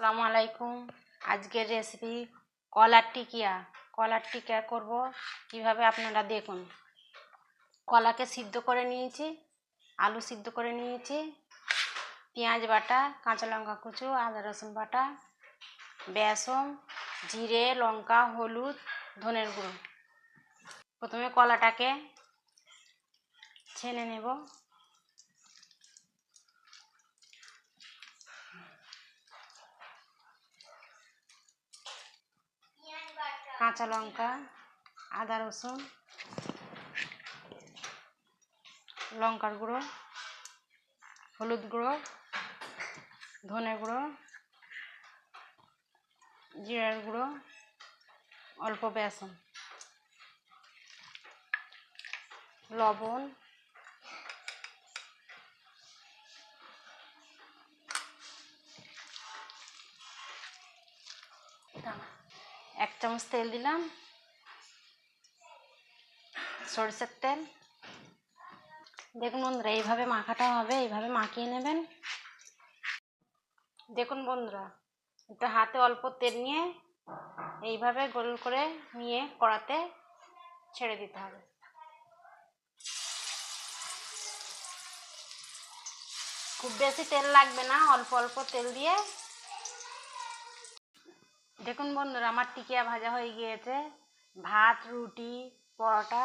আসসালামু আলাইকুম। আজকের রেসিপি কলার টিকিয়া। কলার টিকিয়া করব কিভাবে আপনারা দেখুন। কলাকে সিদ্ধ করে নিয়েছি, আলু সিদ্ধ করে নিয়েছি, পেঁয়াজ বাটা, কাঁচা লঙ্কা কুচো, আদা রসুন বাটা, বেসন, জিরে, লঙ্কা, হলুদ, ধনের গুঁড়ো। প্রথমে কলাটাকে ছেনে নেব। কাঁচা লঙ্কা, আদা রসুন, লঙ্কার গুঁড়ো, হলুদ গুঁড়ো, ধনে গুঁড়ো, জিরার গুঁড়ো, অল্প বেসন, লবণ, এক চামচ তেল দিলাম, সরষের তেল। দেখুন বন্ধুরা, এইভাবে মাখাটা হবে, এইভাবে মাখিয়ে নেবেন। দেখুন বন্ধুরা, একটু হাতে অল্প তেল নিয়ে এইভাবে গোল করে নিয়ে কড়াতে ছেড়ে দিতে হবে। খুব বেশি তেল লাগবে না, অল্প অল্প তেল দিয়ে। দেখুন বন্ধুরা, আমার টিকিয়া ভাজা হয়ে গিয়েছে। ভাত, রুটি, পরোটা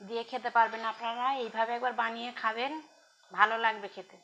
দিয়ে খেতে পারবেন আপনারা। এইভাবে একবার বানিয়ে খাবেন, ভালো লাগবে খেতে।